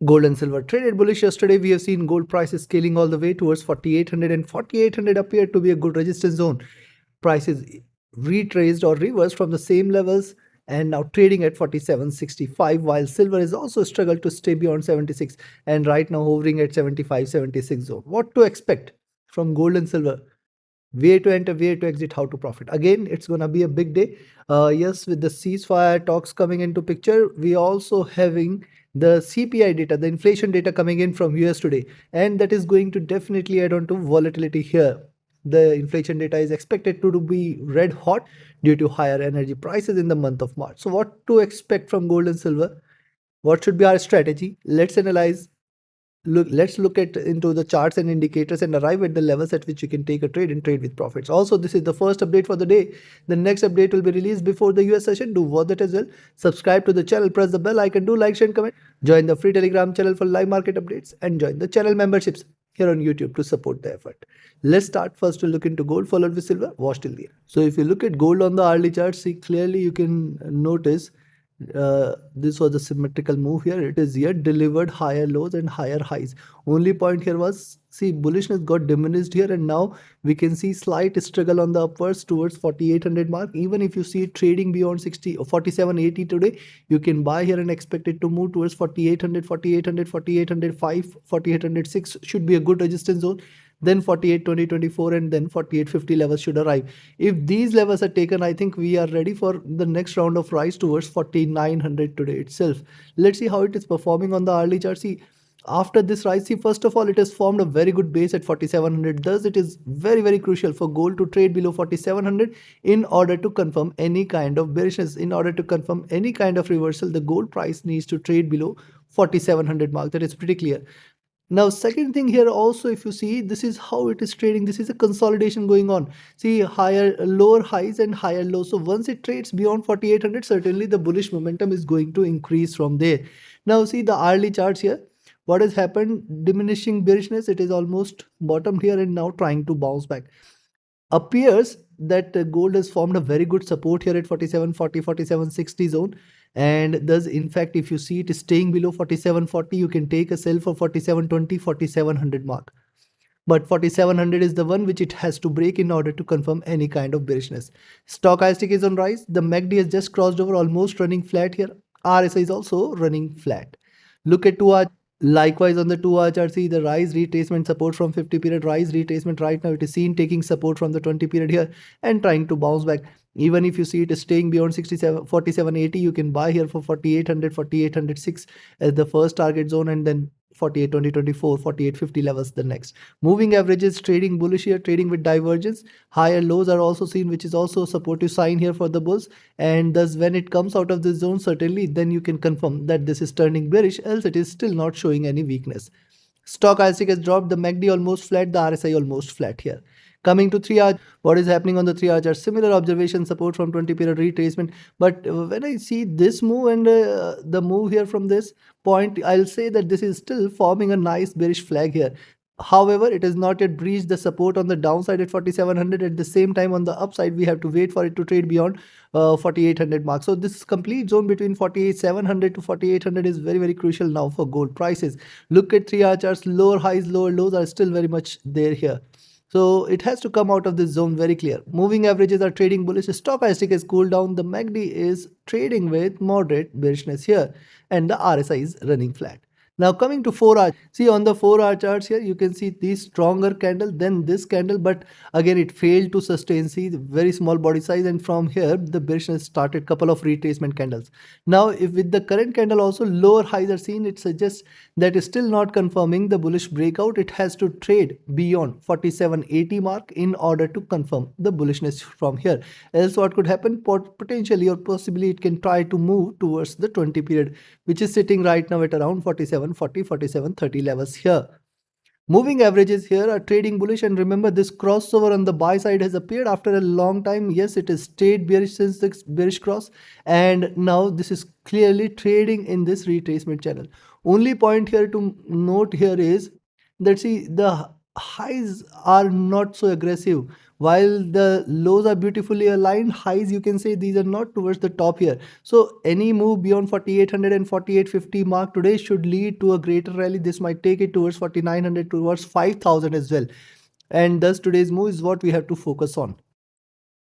Gold and silver traded bullish yesterday. We have seen gold prices scaling all the way towards 4800, and 4800 appeared to be a good resistance zone. Prices retraced or reversed from the same levels and now trading at 47.65, while silver has also struggled to stay beyond 76 and right now hovering at 75.76 zone. What to expect from gold and silver? Where to enter, where to exit, how to profit? Again, it's gonna be a big day. Yes, with the ceasefire talks coming into picture, we also having the CPI data, the inflation data coming in from US today, and that is going to definitely add on to volatility here. The inflation data is expected to be red hot due to higher energy prices in the month of March. So what to expect from gold and silver? What should be our strategy? Let's analyze. Let's look at into the charts and indicators and arrive at the levels at which you can take a trade and trade with profits. Also, this is the first update for the day. The next update will be released before the US session. Do watch that as well. Subscribe to the channel, press the bell icon, do like, share, and comment. Join the free Telegram channel for live market updates and join the channel memberships here on YouTube to support the effort. Let's start first to look into gold followed with silver. Watch till the end. So if you look at gold on the hourly chart, see clearly you can notice this was a symmetrical move here. It is yet delivered higher lows and higher highs. Only point here was, see, bullishness got diminished here, and now we can see slight struggle on the upwards towards 4800 mark. Even if you see it trading beyond 60 or 4780 today, you can buy here and expect it to move towards 4800, 4800, 4805, 4806 should be a good resistance zone. Then 4820, 24, and then 4850 levels should arrive. If these levels are taken, I think we are ready for the next round of rise towards 4900 today itself. Let's see how it is performing on the hourly chart. See, after this rise, see, first of all, it has formed a very good base at 4700. Thus, it is very crucial for gold to trade below 4700 in order to confirm any kind of bearishness. In order to confirm any kind of reversal, the gold price needs to trade below 4700 mark. That is pretty clear. Now, second thing here also, if you see, this is how it is trading. This is a consolidation going on. See, lower highs and higher lows. So once it trades beyond 4800, certainly the bullish momentum is going to increase from there. Now, see the hourly charts here. What has happened? Diminishing bearishness. It is almost bottomed here and now trying to bounce back. Appears that gold has formed a very good support here at 4740, 4760 zone, and thus in fact if you see it is staying below 4740, you can take a sell for 4720, 4700 mark. But 4700 is the one which it has to break in order to confirm any kind of bearishness. Stochastic is on rise. The MACD has just crossed over, almost running flat here. RSI is also running flat. Look at 2 hour. Likewise on the 2-hour chart, see the rise retracement support from 50 period, rise retracement right now. It is seen taking support from the 20 period here and trying to bounce back. Even if you see it is staying beyond 4780, you can buy here for 4800, 4806 as the first target zone, and then 48, 20, 24, 48, 50 levels the next. Moving averages trading bullish here, trading with divergence. Higher lows are also seen, which is also a supportive sign here for the bulls. And thus when it comes out of this zone, certainly then you can confirm that this is turning bearish, else it is still not showing any weakness. Stochastic has dropped, the MACD almost flat, the RSI almost flat here. Coming to 3 hour, what is happening on the 3 hour chart? Similar observation, support from 20 period retracement. But when I see this move and the move here from this point, I'll say that this is still forming a nice bearish flag here. However, it has not yet breached the support on the downside at 4700. At the same time, on the upside, we have to wait for it to trade beyond 4800 mark. So this complete zone between 48700 to 4800 is very crucial now for gold prices. Look at 3-hour charts. Lower highs, lower lows are still very much there here. So it has to come out of this zone very clear. Moving averages are trading bullish. Stochastic has cooled down. The MACD is trading with moderate bearishness here, and the RSI is running flat. Now coming to 4-hour, see on the 4-hour charts here, you can see the stronger candle than this candle, but again it failed to sustain. See the very small body size, and from here the bearishness started, couple of retracement candles. Now if with the current candle also lower highs are seen, it suggests that is still not confirming the bullish breakout. It has to trade beyond 4780 mark in order to confirm the bullishness from here. Else what could happen? Potentially or possibly it can try to move towards the 20 period, which is sitting right now at around 4740, 4730 levels here. Moving averages here are trading bullish, and remember this crossover on the buy side has appeared after a long time. Yes, it has stayed bearish since the bearish cross, and now this is clearly trading in this retracement channel. Only point here to note here is that see the highs are not so aggressive, while the lows are beautifully aligned, highs you can say these are not towards the top here. So any move beyond 4800 and 4850 mark today should lead to a greater rally. This might take it towards 4900, towards 5000 as well, and thus today's move is what we have to focus on.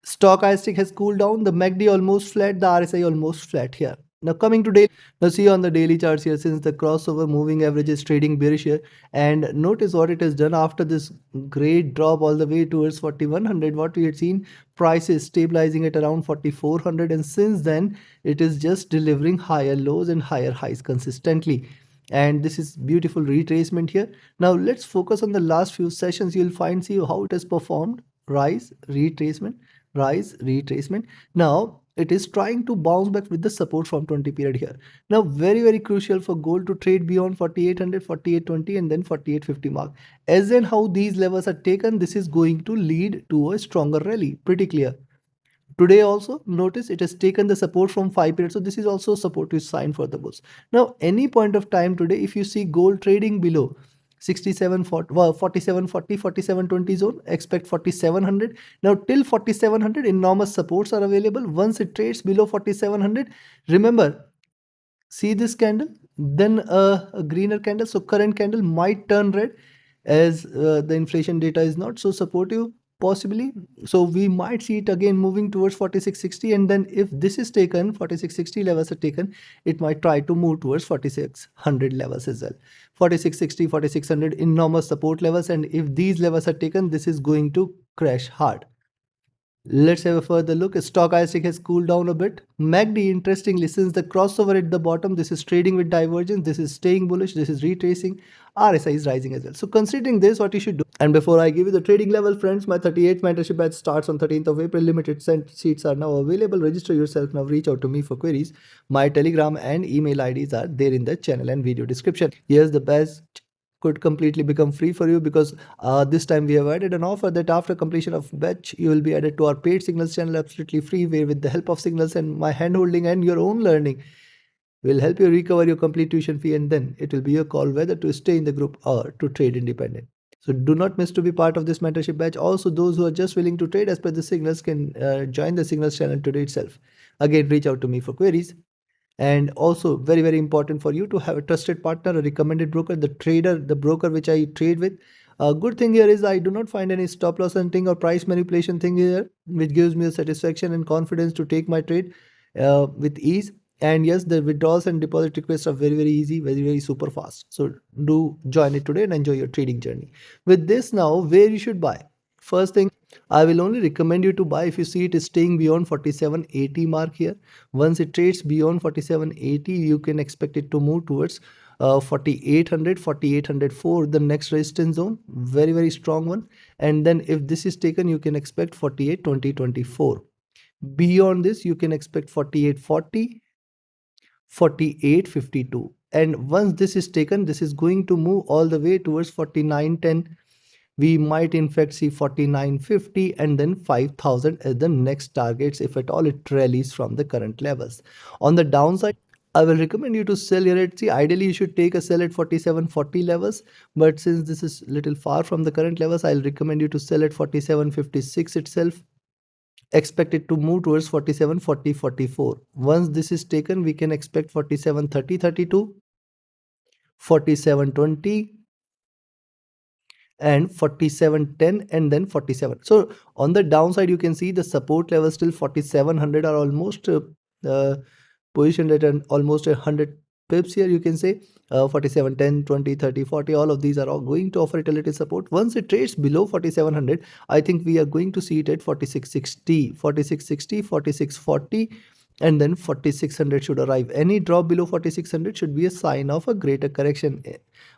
Stochastic has cooled down, the MACD almost flat, the RSI almost flat here. Now coming to daily, now see on the daily charts here, since the crossover moving average is trading bearish here, and notice what it has done after this great drop all the way towards 4100. What we had seen, price is stabilizing at around 4400, and since then it is just delivering higher lows and higher highs consistently. And this is beautiful retracement here. Now let's focus on the last few sessions. You'll find, see how it has performed. Rise, retracement, rise, retracement. Now it is trying to bounce back with the support from 20 period here. Now very crucial for gold to trade beyond 4800, 4820 and then 4850 mark. As and how these levels are taken, this is going to lead to a stronger rally. Pretty clear. Today also, notice it has taken the support from 5 period. So this is also a supportive sign for the bulls. Now, any point of time today, if you see gold trading below 67, 40, well, 47, 40, 47, 20 zone, expect 4700. Now till 4700, enormous supports are available. Once it trades below 4700, remember, see this candle, then a greener candle. So current candle might turn red as the inflation data is not so supportive possibly. So we might see it again moving towards 4660, and then if this is taken, 4660 levels are taken, it might try to move towards 4600 levels as well. 4660, 4600 enormous support levels, and if these levels are taken, this is going to crash hard. Let's have a further look. Stochastic has cooled down a bit. MACD, interestingly, since the crossover at the bottom, this is trading with divergence, this is staying bullish, this is retracing, RSI is rising as well. So considering this, what you should do, and before I give you the trading level, friends, my 38th mentorship batch starts on 13th of April. Limited seats are now available. Register yourself now. Reach out to me for queries. My Telegram and email IDs are there in the channel and video description. Here's the best could completely become free for you, because this time we have added an offer that after completion of batch you will be added to our paid signals channel absolutely free, where with the help of signals and my hand holding and your own learning will help you recover your complete tuition fee, and then it will be your call whether to stay in the group or to trade independent. So do not miss to be part of this mentorship batch. Also, those who are just willing to trade as per the signals can join the signals channel today itself. Again, reach out to me for queries. And also very important for you to have a trusted partner, a recommended broker, the broker which I trade with. A good thing here is I do not find any stop loss hunting or price manipulation thing here, which gives me a satisfaction and confidence to take my trade with ease. And yes, the withdrawals and deposit requests are very easy, very super fast. So do join it today and enjoy your trading journey. With this, now where you should buy. First thing, I will only recommend you to buy if you see it is staying beyond 4780 mark here. Once it trades beyond 4780, you can expect it to move towards 4800, 4804, the next resistance zone, very strong one. And then if this is taken, you can expect 4820, 24. Beyond this, you can expect 4840, 4852. And once this is taken, this is going to move all the way towards 4910. We might in fact see 4950 and then 5000 as the next targets if at all it rallies from the current levels. On the downside, I will recommend you to sell here at, see, ideally you should take a sell at 4740 levels, but since this is little far from the current levels, I'll recommend you to sell at 4756 itself. Expect it to move towards 4740, 44. Once this is taken, we can expect 4730, 32, 4720, and 4710 and then 47. So on the downside, you can see the support level still 4700 are almost positioned at almost 100 pips here. You can say 47, 10, 20, 30, 40, all of these are all going to offer it a little support. Once it trades below 4700, I think we are going to see it at 4660, 4660, 4640, and then 4600 should arrive. Any drop below 4600 should be a sign of a greater correction,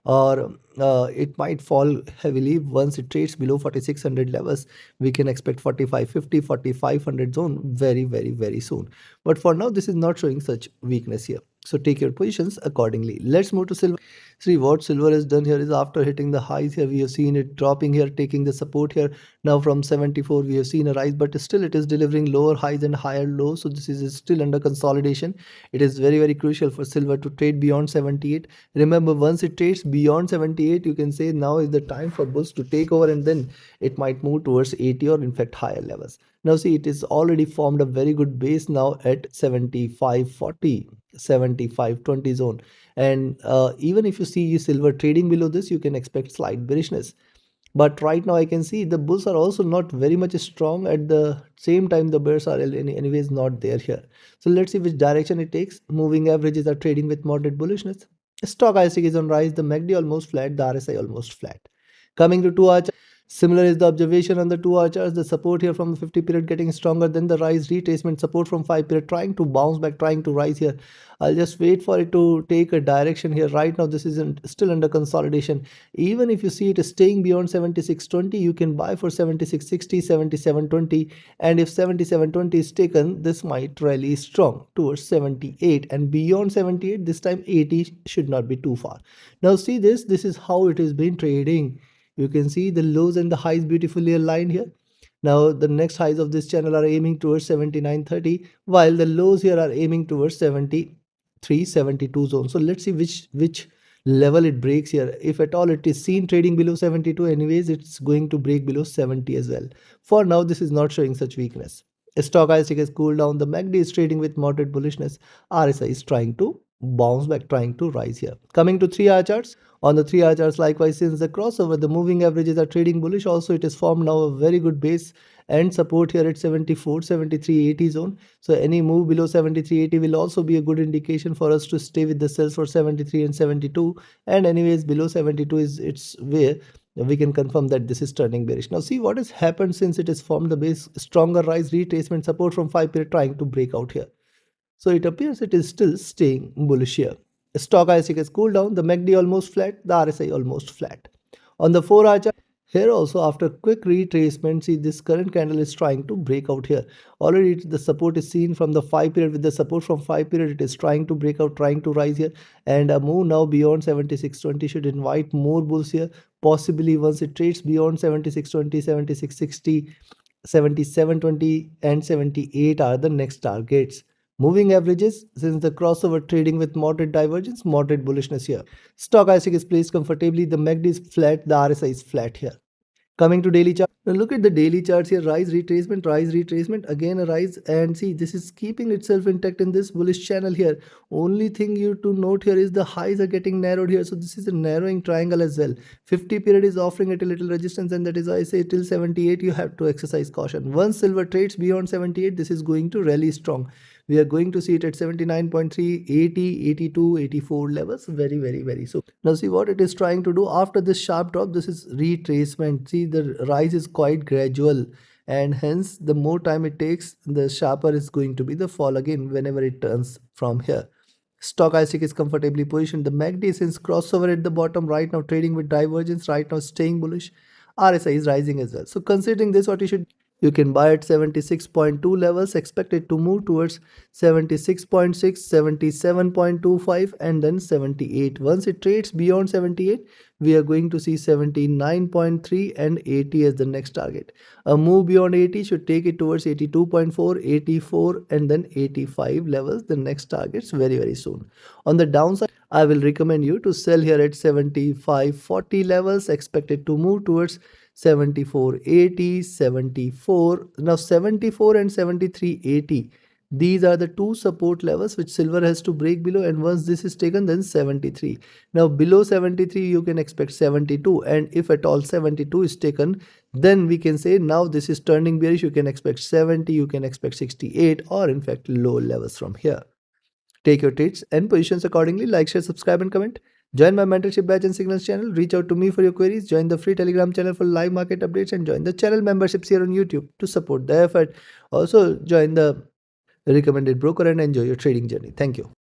or it might fall heavily. Once it trades below 4600 levels, we can expect 4550, 4500 zone very soon. But for now, this is not showing such weakness here. So take your positions accordingly. Let's move to silver. See what silver has done here is after hitting the highs here, we have seen it dropping here, taking the support here. Now from 74, we have seen a rise, but still it is delivering lower highs and higher lows. So this is still under consolidation. It is very, very crucial for silver to trade beyond 78. Remember, once it trades beyond 78, you can say now is the time for bulls to take over, and then it might move towards 80 or in fact higher levels. Now see, it is already formed a very good base now at 75.40. 75.20 zone, and even if you see silver trading below this, you can expect slight bearishness. But right now I can see the bulls are also not very much strong. At the same time, the bears are anyways not there here. So let's see which direction it takes. Moving averages are trading with moderate bullishness. Stochastic is on rise, the MACD almost flat, the RSI almost flat. Coming to 2 hour chart, similar is the observation on the 2 hour charts. The support here from the 50 period getting stronger, then the rise, retracement, support from 5 period trying to bounce back, trying to rise here. I'll just wait for it to take a direction here. Right now this is still under consolidation. Even if you see it staying beyond 76.20, you can buy for 76.60, 77.20, and if 77.20 is taken, this might rally strong towards 78, and beyond 78, this time 80 should not be too far. Now see this is how it has been trading. You can see the lows and the highs beautifully aligned here. Now the next highs of this channel are aiming towards 79.30, while the lows here are aiming towards 73, 72 zone. So let's see which level it breaks here. If at all it is seen trading below 72, anyways it's going to break below 70 as well. For now this is not showing such weakness. Stochastic has cooled down. The MACD is trading with moderate bullishness. RSI is trying to bounce back, trying to rise here. Coming to 3 hour charts. On the 3 hour charts, likewise, since the crossover, the moving averages are trading bullish. Also, it is formed now a very good base and support here at 74, 73.80 zone. So any move below 73.80 will also be a good indication for us to stay with the sells for 73 and 72. And anyways, below 72 is its where we can confirm that this is turning bearish. Now see what has happened since it has formed the base. Stronger rise, retracement, support from 5 period trying to break out here. So it appears it is still staying bullish here. Stochastic has cooled down, the MACD almost flat, the RSI almost flat. On the 4 hour chart, here also after quick retracement, see this current candle is trying to break out here. Already the support is seen from the 5 period. With the support from 5 period, it is trying to break out, trying to rise here, and a move now beyond 76.20 should invite more bulls here. Possibly once it trades beyond 76.20, 76.60, 77.20 and 78 are the next targets. Moving averages, since the crossover trading with moderate divergence, moderate bullishness here. Stochastic is placed comfortably, the MACD is flat, the RSI is flat here. Coming to daily chart, now look at the daily charts here. Rise, retracement, again a rise, and see this is keeping itself intact in this bullish channel here. Only thing you to note here is the highs are getting narrowed here, so this is a narrowing triangle as well. 50 period is offering it a little resistance, and that is why I say till 78 you have to exercise caution. Once silver trades beyond 78, this is going to rally strong. We are going to see it at 79.3, 80, 82, 84 levels very soon. Now see what it is trying to do after this sharp drop. This is retracement. See the rise is quite gradual, and hence the more time it takes, the sharper is going to be the fall again whenever it turns from here. Stochastic is comfortably positioned. The MACD since crossover at the bottom, right now trading with divergence, right now staying bullish. RSI is rising as well. So considering this, what you can buy at 76.2 levels, expect it to move towards 76.6, 77.25 and then 78. Once it trades beyond 78, we are going to see 79.3 and 80 as the next target. A move beyond 80 should take it towards 82.4, 84 and then 85 levels, the next targets very soon. On the downside, I will recommend you to sell here at 75.40 levels, expect it to move towards 74.80, 74. Now 74 and 73.80. These are the two support levels which silver has to break below, and once this is taken, then 73. Now below 73 you can expect 72, and if at all 72 is taken, then we can say now this is turning bearish. You can expect 70, you can expect 68, or in fact low levels from here. Take your trades and positions accordingly. Like, share, subscribe and comment. Join my mentorship batch and signals channel. Reach out to me for your queries. Join the free Telegram channel for live market updates, and join the channel memberships here on YouTube to support the effort. Also join the recommended broker and enjoy your trading journey. Thank you.